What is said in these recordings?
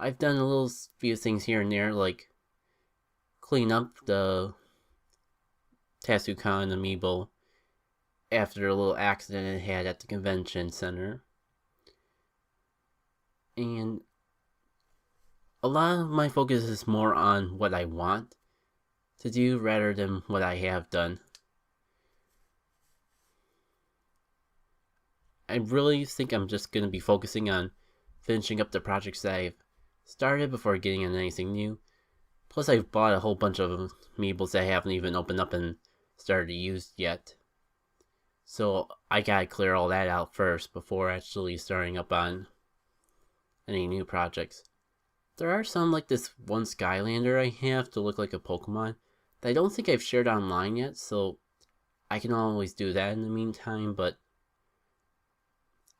I've done a little few things here and there, like clean up the Tasukan Amiibo after a little accident it had at the convention center. And a lot of my focus is more on what I want to do rather than what I have done. I really think I'm just going to be focusing on finishing up the projects that I've started before getting into anything new. Plus, I've bought a whole bunch of Amiibos that I haven't even opened up and started to use yet. So I gotta clear all that out first before actually starting up on any new projects. There are some, like this one Skylander I have to look like a Pokemon that I don't think I've shared online yet, so I can always do that in the meantime, but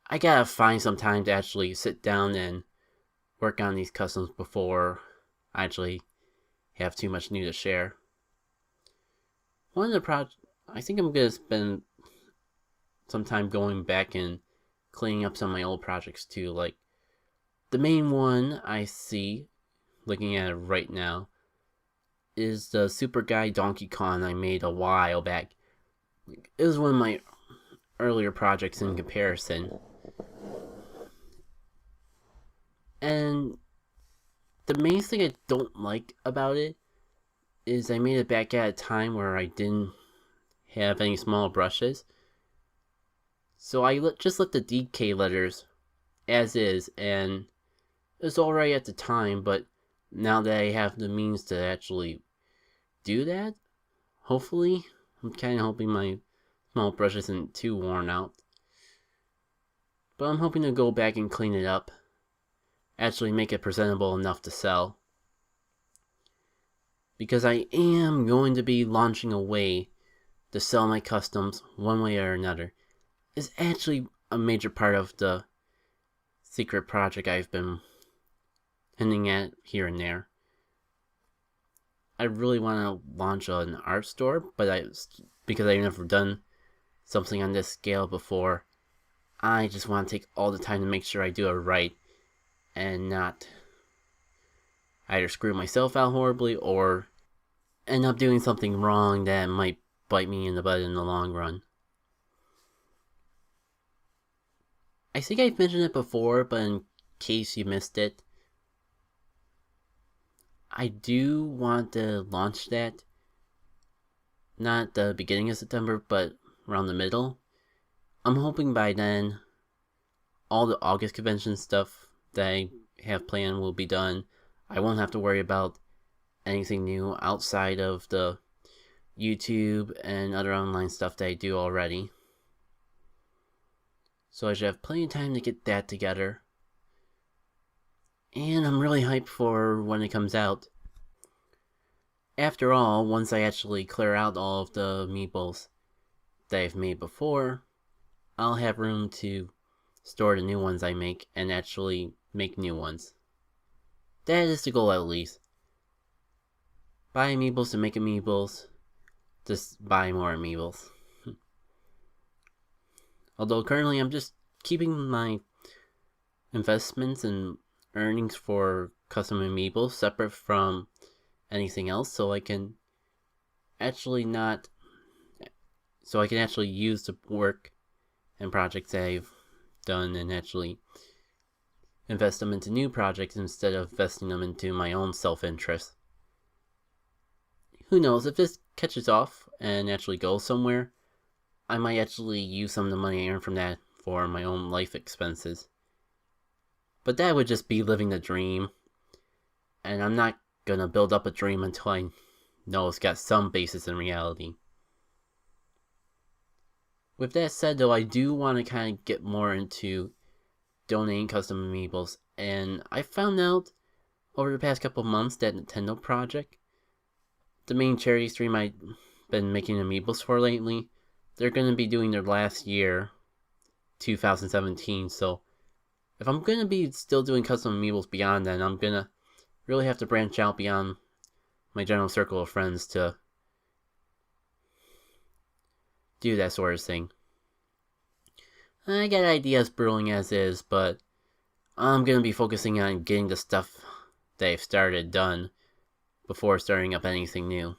I gotta find some time to actually sit down and work on these customs before I actually have too much new to share. One of the projects, I think I'm gonna spend some time going back and cleaning up some of my old projects too. Like, the main one I see, looking at it right now, is the Super Guy Donkey Kong I made a while back. It was one of my earlier projects in comparison. And the main thing I don't like about it is I made it back at a time where I didn't have any small brushes. So I just left the DK letters as is, and it was alright at the time, but now that I have the means to actually do that, hopefully, I'm kind of hoping my small brush isn't too worn out. But I'm hoping to go back and clean it up, actually make it presentable enough to sell. Because I am going to be launching a way to sell my customs one way or another. It's actually a major part of the secret project I've been hinting at here and there. I really want to launch an art store, but because I've never done something on this scale before, I just want to take all the time to make sure I do it right and not either screw myself out horribly or end up doing something wrong that might bite me in the butt in the long run. I think I've mentioned it before, but in case you missed it, I do want to launch that, not the beginning of September, but around the middle. I'm hoping by then, all the August convention stuff that I have planned will be done. I won't have to worry about anything new outside of the YouTube and other online stuff that I do already. So I should have plenty of time to get that together. And I'm really hyped for when it comes out. After all, once I actually clear out all of the Amiibos that I've made before, I'll have room to store the new ones I make and actually make new ones. That is the goal, at least. Buy Amiibos to make Amiibos. Just buy more Amiibos. Although currently I'm just keeping my investments and earnings for custom Amiibos separate from anything else, so I can actually use the work and projects that I've done and actually invest them into new projects instead of investing them into my own self-interest. Who knows, if this catches off and actually goes somewhere, I might actually use some of the money I earn from that for my own life expenses. But that would just be living the dream, and I'm not gonna build up a dream until I know it's got some basis in reality. With that said, though, I do want to kind of get more into donating custom Amiibos, and I found out over the past couple months that Nintendo Project, the main charity stream I've been making Amiibos for lately, they're going to be doing their last year, 2017, so if I'm going to be still doing custom Amiibos beyond then, I'm going to really have to branch out beyond my general circle of friends to do that sort of thing. I got ideas brewing as is, but I'm going to be focusing on getting the stuff they've done before starting up anything new.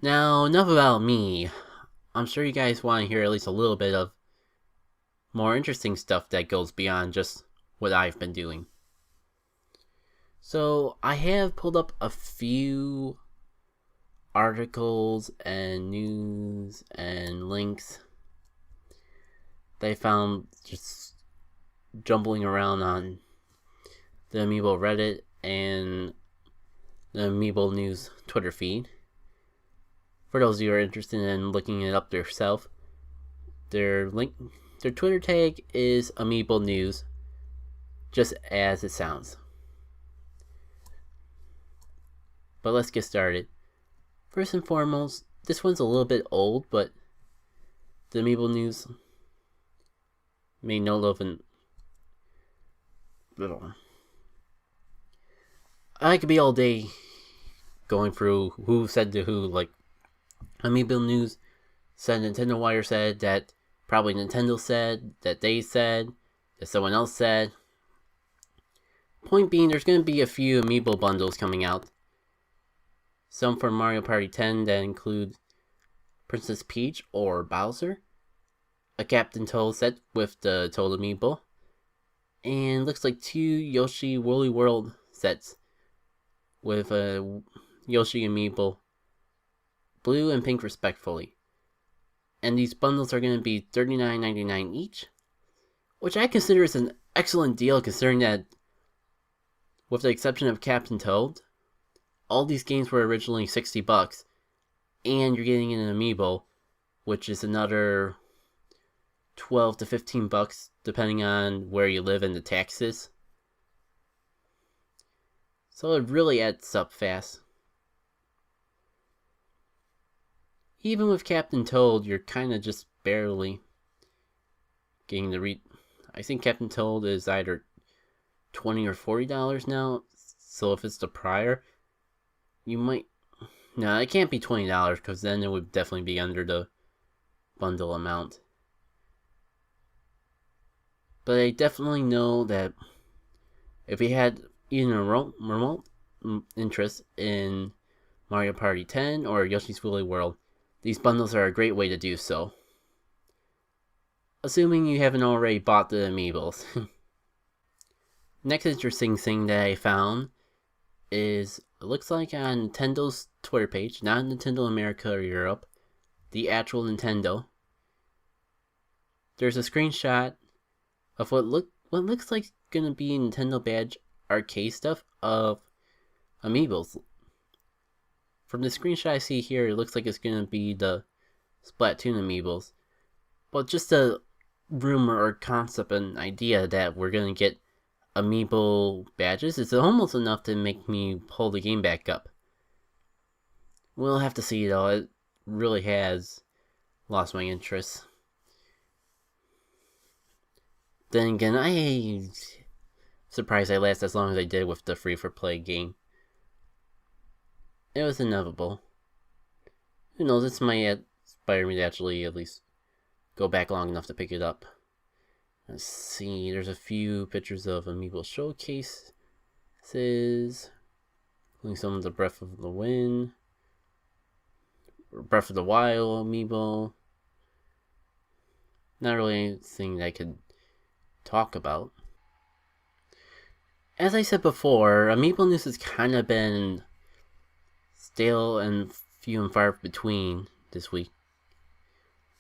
Now, enough about me. I'm sure you guys want to hear at least a little bit of more interesting stuff that goes beyond just what I've been doing. So, I have pulled up a few articles and news and links that I found just jumbling around on the Amiibo Reddit and the Amiibo News Twitter feed. For those of you who are interested in looking it up yourself, their Twitter tag is Amiibo News, just as it sounds. But let's get started. First and foremost, this one's a little bit old, but the Amiibo News made note of an... I could be all day going through who said to who, like Amiibo News said, Nintendo Wire said, that probably Nintendo said, that they said, that someone else said. Point being, there's going to be a few Amiibo bundles coming out. Some for Mario Party 10 that include Princess Peach or Bowser, a Captain Toad set with the Toad Amiibo, and looks like 2 Yoshi Woolly World sets with a Yoshi Amiibo, blue and pink respectfully. And these bundles are going to be $39.99 each, which I consider is an excellent deal considering that, with the exception of Captain Toad, all these games were originally $60, and you're getting an Amiibo, which is another $12 to $15 depending on where you live and the taxes. So it really adds up fast. Even with Captain Toad, you're kind of just barely getting the I think Captain Toad is either $20 or $40 now, so if it's the prior, you might... No, it can't be $20 because then it would definitely be under the bundle amount. But I definitely know that if you had even a remote interest in Mario Party 10 or Yoshi's Woolly World, these bundles are a great way to do so. Assuming you haven't already bought the Amiibos. Next interesting thing that I found is, it looks like on Nintendo's Twitter page, not Nintendo America or Europe, the actual Nintendo, there's a screenshot of what looks like gonna be Nintendo badge arcade stuff of Amiibos. From the screenshot I see here, it looks like it's gonna be the Splatoon Amiibos. But just a rumor or concept and idea that we're gonna get Amiibo badges is almost enough to make me pull the game back up. We'll have to see though, it really has lost my interest. Then again, I'm surprised I last as long as I did with the free-for-play game. It was inevitable. Who knows, this might inspire me to actually at least go back long enough to pick it up. Let's see, there's a few pictures of Amiibo showcases, including some of the Breath of the Wild Amiibo. Not really anything that I could talk about. As I said before, Amiibo news has kind of been stale and few and far between this week.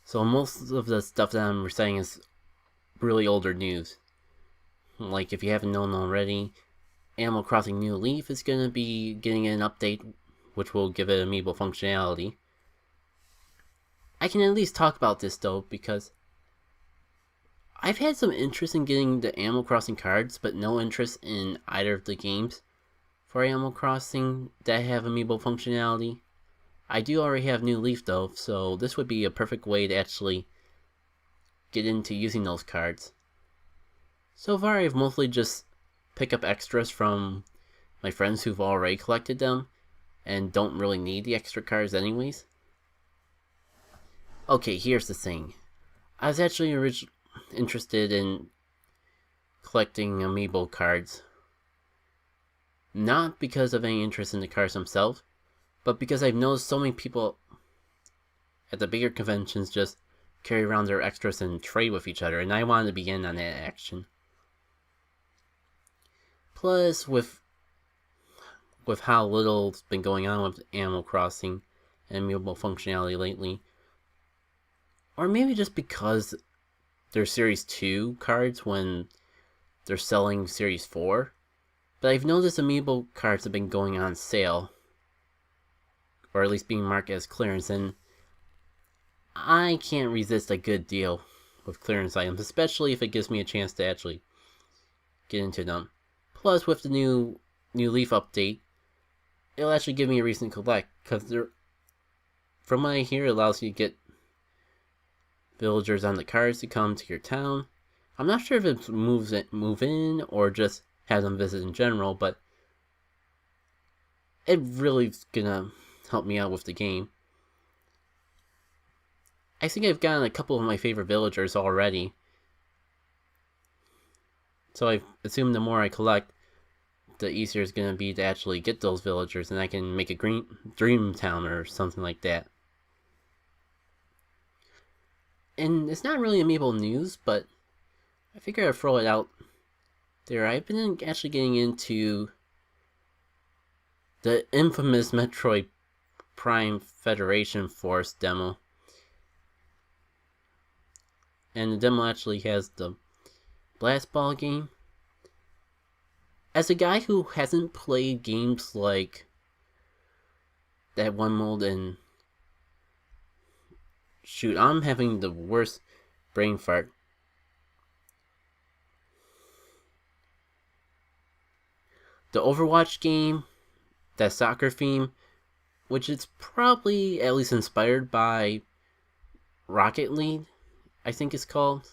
So most of the stuff that I'm reciting is really older news. Like, if you haven't known already, Animal Crossing New Leaf is going to be getting an update which will give it Amiibo functionality. I can at least talk about this though, because I've had some interest in getting the Animal Crossing cards, but no interest in either of the games for Animal Crossing that have Amiibo functionality. I do already have New Leaf though, so this would be a perfect way to actually get into using those cards. So far I've mostly just picked up extras from my friends who've already collected them and don't really need the extra cards anyways. Okay, here's the thing. I was actually interested in collecting Amiibo cards. Not because of any interest in the cards themselves, but because I've noticed so many people at the bigger conventions just carry around their extras and trade with each other, and I wanted to be in on that action. Plus, with how little's been going on with Animal Crossing and Amiibo functionality lately, or maybe just because they're Series 2 cards when they're selling Series 4, but I've noticed Amiibo cards have been going on sale, or at least being marked as clearance, and I can't resist a good deal with clearance items, especially if it gives me a chance to actually get into them. Plus, with the new Leaf update, it'll actually give me a reason to collect, because from what I hear, it allows you to get villagers on the cards to come to your town. I'm not sure if it move in or just have them visit in general, but it really is gonna help me out with the game. I think I've gotten a couple of my favorite villagers already, so I assume the more I collect, the easier it's gonna be to actually get those villagers, and I can make a dream town or something like that. And it's not really Amiibo news, but I figure I'd throw it out there. I've been actually getting into the infamous Metroid Prime Federation Force demo. And the demo actually has the Blast Ball game. As a guy who hasn't played games like that one mode and shoot, I'm having the worst brain fart. The Overwatch game, that soccer theme, which is probably at least inspired by Rocket League, I think it's called.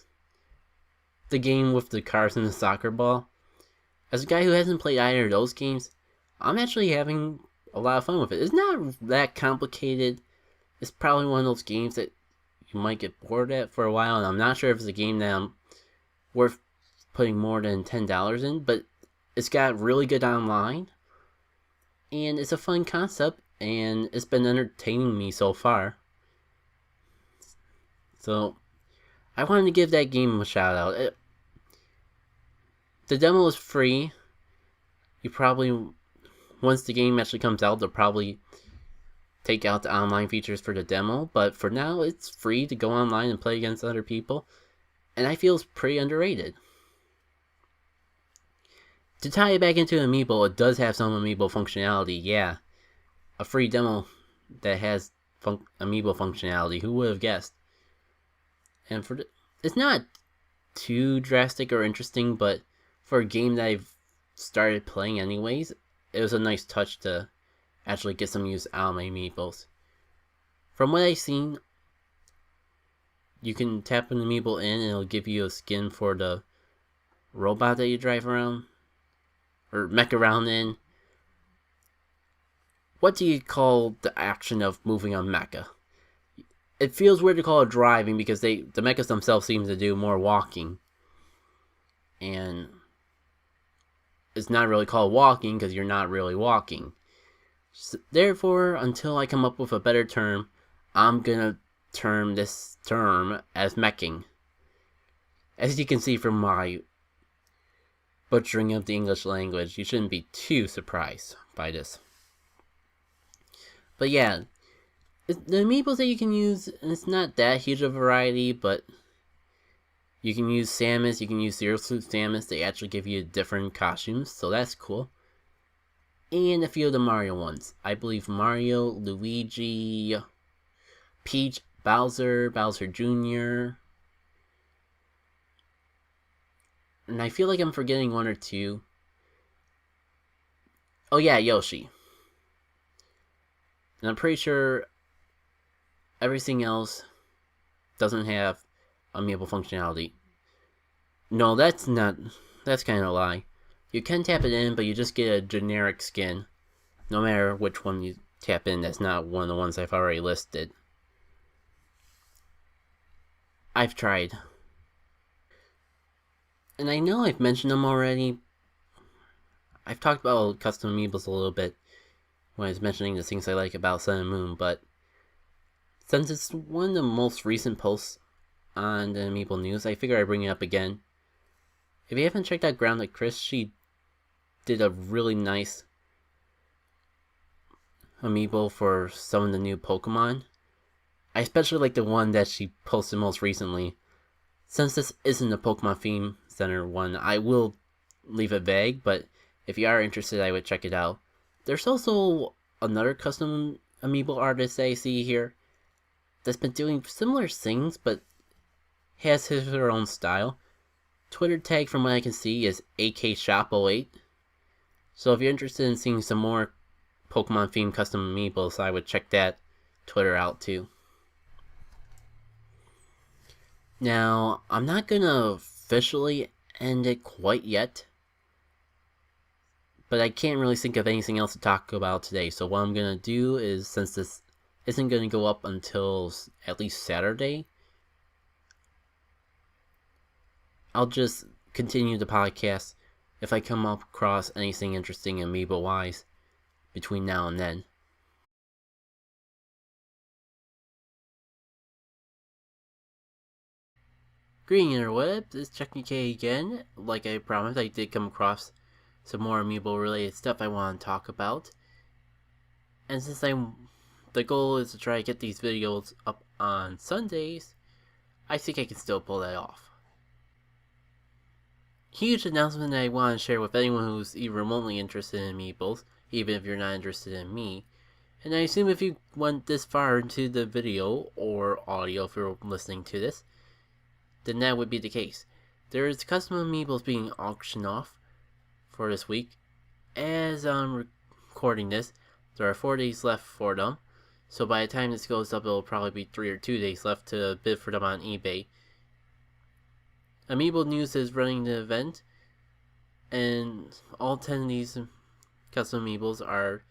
The game with the cars and the soccer ball. As a guy who hasn't played either of those games, I'm actually having a lot of fun with it. It's not that complicated. It's probably one of those games that you might get bored at for a while, and I'm not sure if it's a game that I'm worth putting more than $10 in, but it's got really good online, and it's a fun concept, and it's been entertaining me so far. So, I wanted to give that game a shout out. The demo is free. You probably, once the game actually comes out, they'll probably take out the online features for the demo, but for now, it's free to go online and play against other people, and I feel it's pretty underrated. To tie it back into Amiibo, it does have some Amiibo functionality, yeah. A free demo that has Amiibo functionality, who would have guessed? And it's not too drastic or interesting, but for a game that I've started playing anyways, it was a nice touch to actually get some use out of my Amiibos. From what I've seen, you can tap an Amiibo in and it'll give you a skin for the robot that you drive around, or mech around in. What do you call the action of moving a mecha? It feels weird to call it driving because the mechas themselves seem to do more walking. And it's not really called walking because you're not really walking. So, therefore, until I come up with a better term, I'm gonna term this term as meching. As you can see from my butchering of the English language, you shouldn't be too surprised by this. But yeah, the Amiibos that you can use, and it's not that huge of a variety, but you can use Samus, you can use Zero Suit Samus, they actually give you different costumes, so that's cool. And a few of the Mario ones. I believe Mario, Luigi, Peach, Bowser Jr., and I feel like I'm forgetting one or two. Oh yeah, Yoshi. And I'm pretty sure everything else doesn't have Amiibo functionality. No, that's kind of a lie. You can tap it in, but you just get a generic skin. No matter which one you tap in, that's not one of the ones I've already listed. I've tried. And I know I've mentioned them already. I've talked about custom amiibos a little bit when I was mentioning the things I like about Sun and Moon, but since it's one of the most recent posts on the Amiibo news, I figure I'd bring it up again. If you haven't checked out Grounded Chris, she did a really nice Amiibo for some of the new Pokemon. I especially like the one that she posted most recently. Since this isn't a Pokemon theme center one, I will leave it vague, but if you are interested, I would check it out. There's also another custom Amiibo artist I see here that's been doing similar things, but has her own style. Twitter tag from what I can see is AKShop08. So if you're interested in seeing some more Pokemon themed custom amiibos, I would check that Twitter out too. Now, I'm not gonna officially end it quite yet, but I can't really think of anything else to talk about today. So what I'm gonna do is, since this isn't gonna go up until at least Saturday, I'll just continue the podcast if I come across anything interesting Amiibo-wise between now and then. Greeting interwebs, it's Chucky K again. Like I promised, I did come across some more Amiibo related stuff I want to talk about. And since the goal is to try to get these videos up on Sundays, I think I can still pull that off. Huge announcement that I want to share with anyone who's even remotely interested in Amiibos, even if you're not interested in me. And I assume if you went this far into the video, or audio if you're listening to this, then that would be the case. There is custom Amiibos being auctioned off for this week. As I'm recording this, there are 4 days left for them. So by the time this goes up, it'll probably be 3 or 2 days left to bid for them on eBay. Amiibo News is running the event, and all 10 of these custom Amiibos are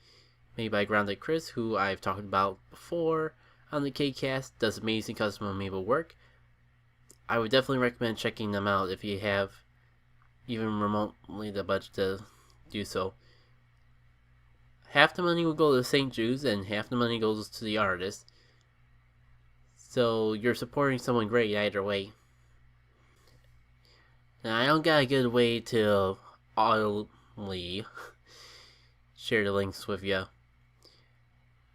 made by Grounded Chris, who I've talked about before on the KayCast, does amazing custom Amiibo work. I would definitely recommend checking them out if you have even remotely the budget to do so. Half the money will go to St. Jude's and half the money goes to the artist. So you're supporting someone great either way. Now I don't got a good way to audibly share the links with you.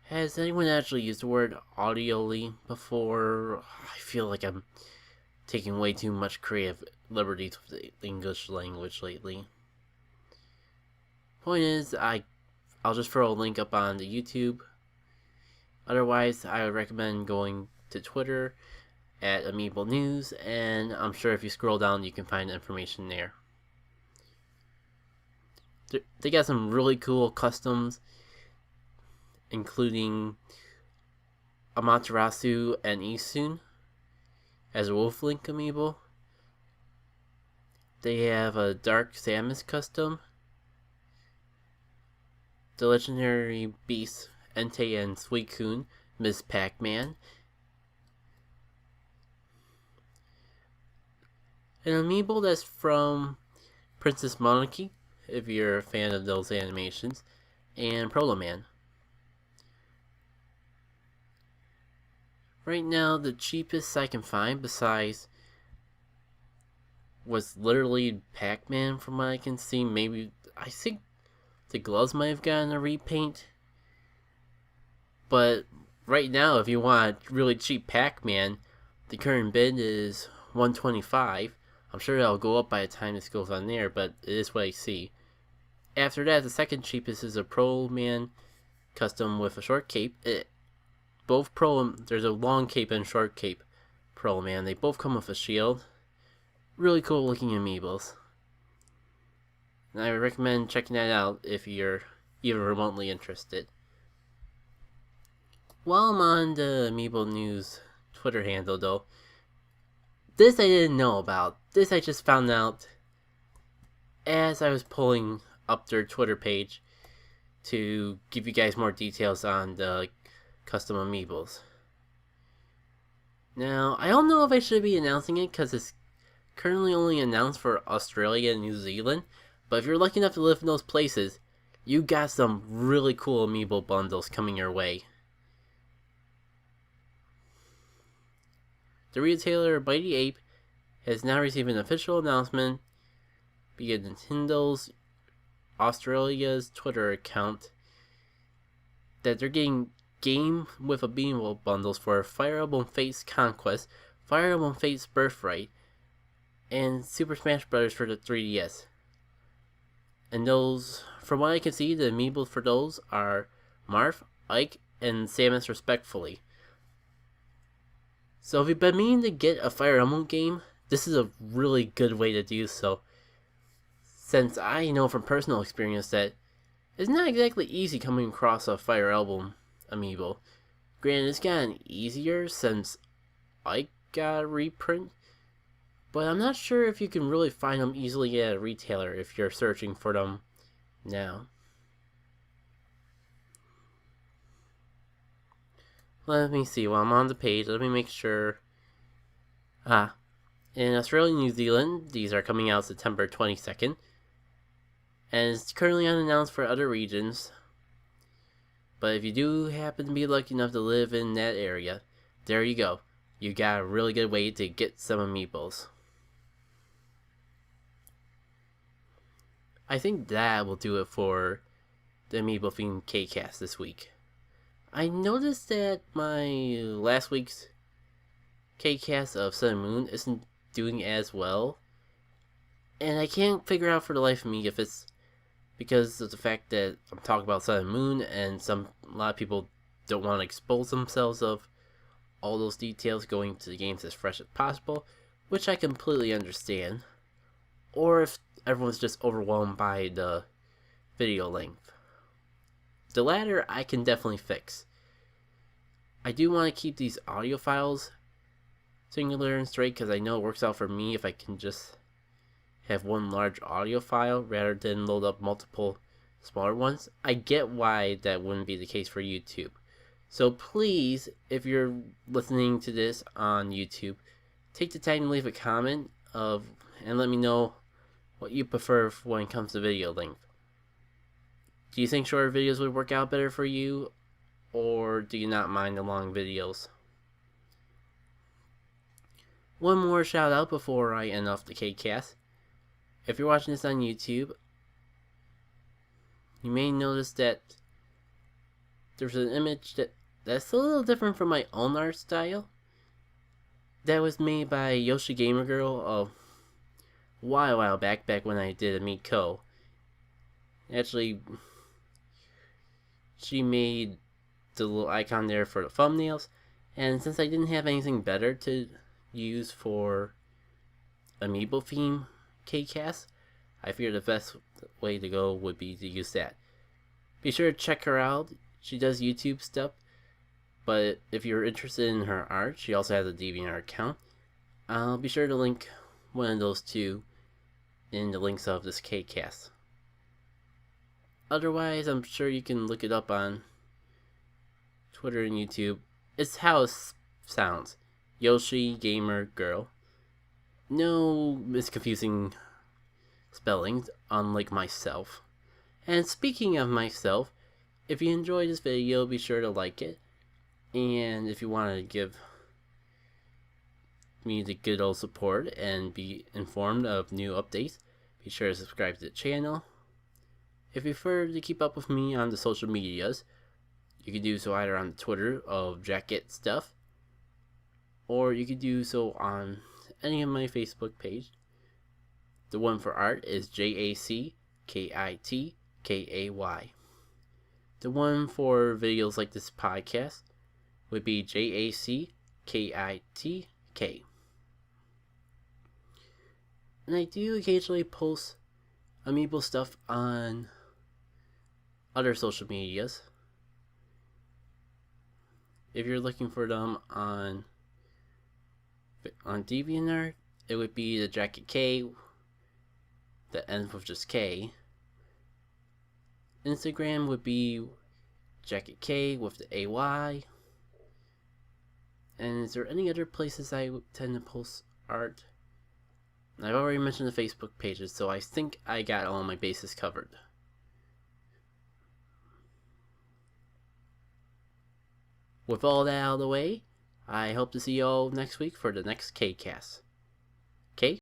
Has anyone actually used the word audibly before? I feel like I'm taking way too much creative liberties with the English language lately. Point is, I'll just throw a link up on the YouTube. Otherwise, I would recommend going to Twitter at Amiibo News, and I'm sure if you scroll down, you can find information there. They got some really cool customs, including Amaterasu and Isun as a Wolf Link Amiibo. They have a Dark Samus custom, the legendary beasts Entei and Suicune, Ms. Pac-Man, an Amiibo that's from Princess Mononoke, if you're a fan of those animations, and Proto Man. Right now, the cheapest I can find, besides, was literally Pac-Man from what I can see. Maybe, I think the gloves might have gotten a repaint. But right now, if you want a really cheap Pac-Man, the current bid is $125. I'm sure that'll go up by the time this goes on there, but it is what I see. After that, the second cheapest is a Pro Man custom with a short cape. There's a long cape and short cape Pro Man. They both come with a shield. Really cool looking Amiibos. And I would recommend checking that out if you're even remotely interested. While I'm on the Amiibo News Twitter handle though, this I didn't know about. This I just found out as I was pulling up their Twitter page to give you guys more details on the custom Amiibos. Now, I don't know if I should be announcing it because it's currently only announced for Australia and New Zealand, but if you're lucky enough to live in those places, you got some really cool Amiibo bundles coming your way. The retailer Mighty Ape has now received an official announcement via Nintendo's Australia's Twitter account that they're getting Game with Amiibo bundles for Fire Emblem Fates Conquest, Fire Emblem Fates Birthright, and Super Smash Bros. For the 3DS. And those, from what I can see, the Amiibos for those are Marth, Ike, and Samus respectfully. So if you've been meaning to get a Fire Emblem game, this is a really good way to do so. Since I know from personal experience that it's not exactly easy coming across a Fire Emblem Amiibo. Granted, it's gotten easier since Ike got a reprint, but I'm not sure if you can really find them easily at a retailer if you're searching for them now. Let me see, while I'm on the page, let me make sure. In Australia and New Zealand, these are coming out September 22nd. And it's currently unannounced for other regions. But if you do happen to be lucky enough to live in that area, there you go. You got a really good way to get some Amiibos. I think that will do it for the Amiibo themed KayCast this week. I noticed that my last week's KayCast of Sun and Moon isn't doing as well. And I can't figure out for the life of me if it's because of the fact that I'm talking about Sun and Moon and a lot of people don't want to expose themselves of all those details going to the games as fresh as possible, which I completely understand. Or if everyone's just overwhelmed by the video length. The latter I can definitely fix. I do want to keep these audio files singular and straight because I know it works out for me if I can just have one large audio file rather than load up multiple smaller ones. I get why that wouldn't be the case for YouTube. So please, if you're listening to this on YouTube, take the time to leave a comment and let me know what you prefer when it comes to video length. Do you think shorter videos would work out better for you, or do you not mind the long videos? One more shout out before I end off the KayCast. If you're watching this on YouTube, you may notice that there's an image that's a little different from my own art style. That was made by Yoshi Gamer Girl a while back when I did Amiibo. Actually, she made the little icon there for the thumbnails, and since I didn't have anything better to use for Amiibo theme KayCast, I figured the best way to go would be to use that. Be sure to check her out. She does YouTube stuff, but if you're interested in her art, she also has a DeviantArt account. I'll be sure to link one of those two in the links of this KayCast. Otherwise, I'm sure you can look it up on Twitter and YouTube. It's how it sounds. Yoshi Gamer Girl. No misconfusing spellings, unlike myself. And speaking of myself, if you enjoyed this video, be sure to like it. And if you want to give me the good old support and be informed of new updates, be sure to subscribe to the channel. If you prefer to keep up with me on the social medias, you can do so either on Twitter of Jacket Stuff, or you can do so on any of my Facebook page. The one for art is JACKITKAY. The one for videos like this podcast would be JACKITK. And I do occasionally post Amiibo stuff on other social medias. If you're looking for them on DeviantArt, it would be the Jacket K that ends with just K. Instagram would be Jacket K with the AY. And is there any other places I tend to post art? I've already mentioned the Facebook pages, so I think I got all my bases covered. With all that out of the way, I hope to see you all next week for the next KayCast.